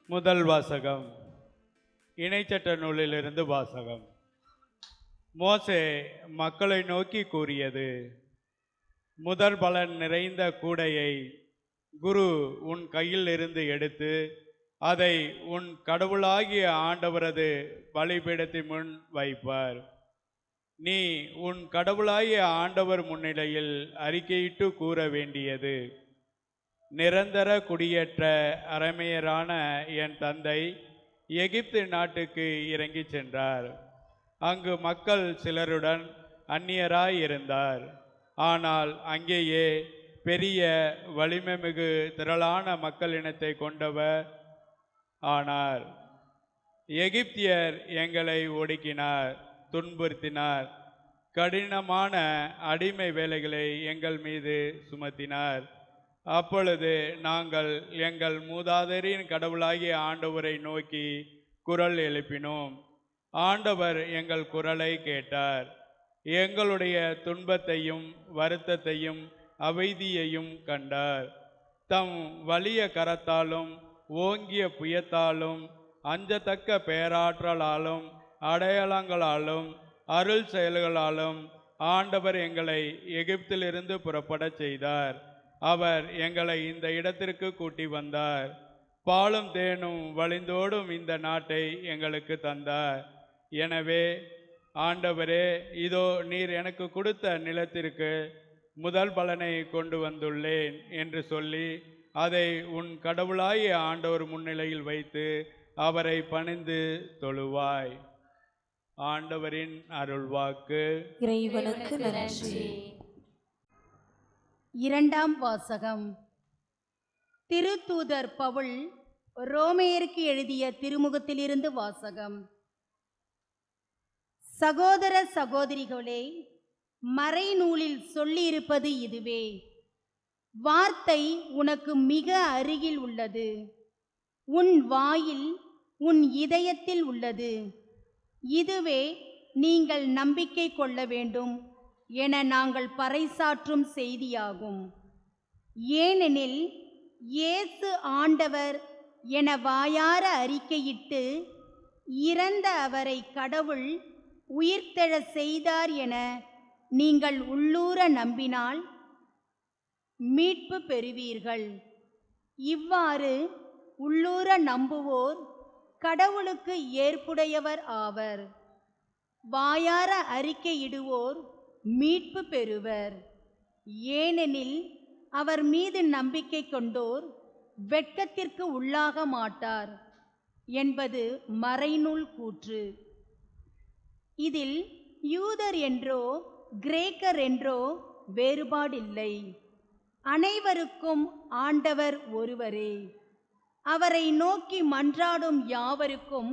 முதல் வாசகம். இணைச்சட்ட நூலிலிருந்து வாசகம். மோசே மக்களை நோக்கி கூறியது: முதல் பலன் நிறைந்த கூடையை குரு உன் கையில் இருந்து எடுத்து அதை உன் கடவுளாகிய ஆண்டவரது பலிபீடத்தின் முன் வைப்பார். நீ உன் கடவுளாகிய ஆண்டவர் முன்னிலையில் அறிக்கையிட்டு கூற வேண்டியது: நிரந்தர குடியேற்ற அரமேயரான என் தந்தை எகிப்து நாட்டுக்கு இறங்கி சென்றார். அங்கு மக்கள் சிலருடன் அந்நியராய் இருந்தார். ஆனால் அங்கேயே பெரிய வலிமைமிகு திரளான மக்களினத்தை கொண்டவர் ஆனார். எகிப்தியர் எங்களை ஒடுக்கினார், துன்புறுத்தினார், கடினமான அடிமை வேலைகளை எங்கள் மீது சுமத்தினார். அப்பொழுது நாங்கள் எங்கள் மூதாதையரின் கடவுளாகிய ஆண்டவரை நோக்கி குரல் எழுப்பினோம். ஆண்டவர் எங்கள் குரலை கேட்டார். எங்களுடைய துன்பத்தையும் வருத்தத்தையும் அவதியையும் கண்டார். தம் வலிய கரத்தாலும் ஓங்கிய புயத்தாலும் அஞ்சத்தக்க பேராற்றலாலும் அடையாளங்களாலும் அருள் செயல்களாலும் ஆண்டவர் எங்களை எகிப்திலிருந்து புறப்படச் செய்தார். அவர் எங்களை இந்த இடத்திற்கு கூட்டி வந்தார். பாலும் தேனும் வழிந்தோடும் இந்த நாட்டை எங்களுக்கு தந்தார். எனவே ஆண்டவரே, இதோ நீர் எனக்கு கொடுத்த நிலத்திற்கு முதல் பலனை கொண்டு வந்துள்ளேன் என்று சொல்லி அதை உன் கடவுளாகிய ஆண்டவர் முன்னிலையில் வைத்து அவரை பணிந்து தொழுவாய். ஆண்டவரின் அருள்வாக்கு. இறைவனுக்கு நன்றி. இரண்டாம் வாசகம். திருத்தூதர் பவுல் ரோமையருக்கு எழுதிய திருமுகத்திலிருந்து வாசகம். சகோதர சகோதரிகளே, மறைநூலில் சொல்லியிருப்பது இதுவே: வார்த்தை உனக்கு மிக அருகில் உள்ளது, உன் வாயில் உன் இதயத்தில் உள்ளது. இதுவே நீங்கள் நம்பிக்கை கொள்ள வேண்டும் என நாங்கள் பறைசாற்றும் செய்தியாகும். ஏனெனில் இயேசு ஆண்டவர் என வாயார அறிக்கையிட்டு இறந்த அவரை கடவுள் உயிர்த்தெழ செய்தார் என நீங்கள் உள்ளூர நம்பினால் மீட்பு பெறுவீர்கள். இவ்வாறு உள்ளூர நம்புவோர் கடவுளுக்கு ஏற்புடையவர் ஆவர். வாயார அறிக்கையிடுவோர் மீட்பு பெறுவர். ஏனெனில் அவர் மீது நம்பிக்கை கொண்டோர் வெட்கத்திற்கு உள்ளாக மாட்டார் என்பது மறைநூல் கூற்று. இதில் யூதர் என்றோ கிரேக்கர் என்றோ வேறுபாடில்லை. அனைவருக்கும் ஆண்டவர் ஒருவரே. அவரை நோக்கி மன்றாடும் யாவருக்கும்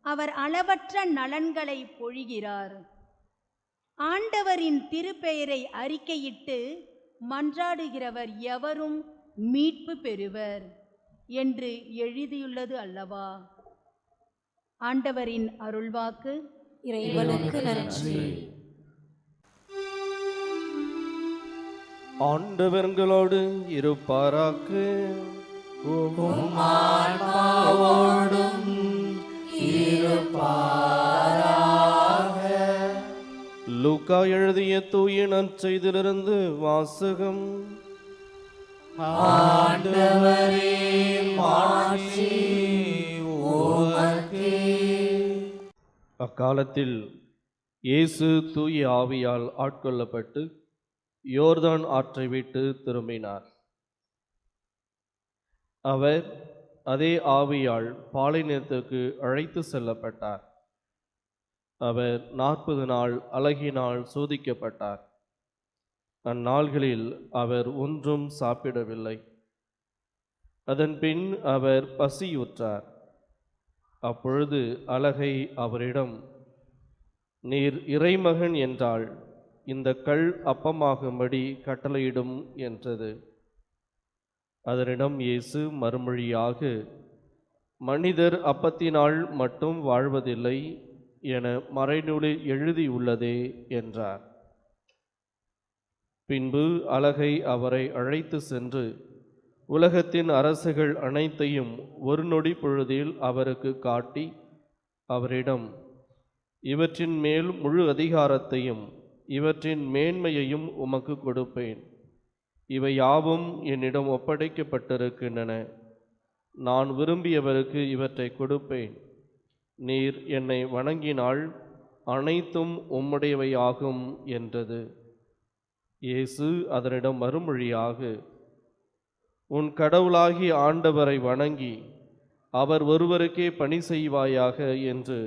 அவர் அளவற்ற நலன்களை பொழிகிறார். ஆண்டவரின் திருப்பெயரை அறிக்கையிட்டு மன்றாடுகிறவர் எவரும் மீட்பு பெறுவர் என்று எழுதியுள்ளது அல்லவா? ஆண்டவரின் அருள்வாக்கு. இறைவனுக்கு நன்றி. ஆண்டவர்களோடு இருப்பாராக. லூக்கா எழுதிய தூய நற்செய்தியிலிருந்து வாசகம். ஆண்டவரே, மாட்சி உமக்கே. அக்காலத்தில் இயேசு தூய ஆவியால் ஆட்கொள்ளப்பட்டு யோர்தான் ஆற்றை விட்டு திரும்பினார். அவர் அதே ஆவியால் பாலைநிலத்துக்கு அழைத்து செல்லப்பட்டார். அவர் 40 நாள் அழகினால் சோதிக்கப்பட்டார். அந்நாள்களில் அவர் ஒன்றும் சாப்பிடவில்லை. அதன் பின் அவர் பசியுற்றார். அப்பொழுது அலகை அவரிடம், நீர் இறைமகன் என்றால் இந்த கல் அப்பமாகும்படி கட்டளையிடும் என்றது. அதனிடம் இயேசு மறுமொழியாக, மனிதர் அப்பத்தினால் மட்டும் வாழ்வதில்லை என மறைநூலில் எழுதியுள்ளதே என்றார். பின்பு அலகை அவரை அழைத்து சென்று உலகத்தின் அரசுகள் அனைத்தையும் ஒரு நொடி பொழுதில் அவருக்கு காட்டி அவரிடம், இவற்றின் மேல் முழு அதிகாரத்தையும் இவற்றின் மேன்மையையும் உமக்கு கொடுப்பேன். இவை யாவும் என்னிடம் ஒப்படைக்கப்பட்டிருக்கின்றன. நான் விரும்பியவருக்கு இவற்றை கொடுப்பேன். நீர் என்னை வணங்கினால் அனைத்தும் உம்முடையவையாகும் என்றது. இயேசு அதனிடம் மறுமொழியாக, உன் கடவுளாகிய ஆண்டவரை வணங்கி அவர் ஒருவருக்கே பணி செய்வாயாக என்று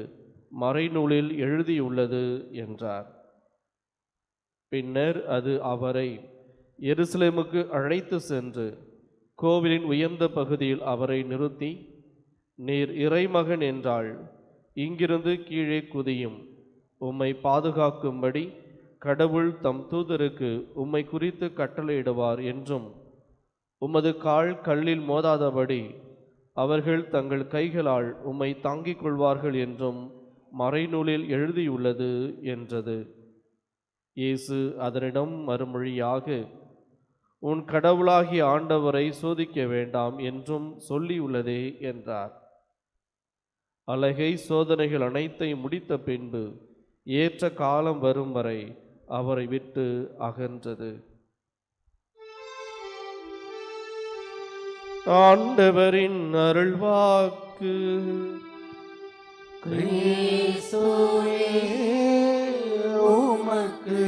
மறைநூலில் எழுதியுள்ளது என்றார். பின்னர் அது அவரை எருசலேமுக்கு அழைத்து சென்று கோவிலின் உயர்ந்த பகுதியில் அவரை நிறுத்தி, நீர் இறைமகன் என்றால் இங்கிருந்து கீழே குதியும். உம்மை பாதுகாக்கும்படி கடவுள் தம் தூதருக்கு உம்மை குறித்து கட்டளையிடுவார் என்றும், உமது கால் கல்லில் மோதாதபடி அவர்கள் தங்கள் கைகளால் உம்மை தாங்கிக் கொள்வார்கள் என்றும் மறைநூலில் எழுதியுள்ளது என்றது. இயேசு அதனிடம் மறுமொழியாக, உன் கடவுளாகிய ஆண்டவரை சோதிக்க வேண்டாம் என்றும் சொல்லியுள்ளதே என்றார். அலகை சோதனைகள் அனைத்தையும் முடித்த பின்பு ஏற்ற காலம் வரும் வரை அவரை விட்டு அகன்றது. ஆண்டவரின் அருள்வாக்கு. கிறிஸ்துவே உமக்கு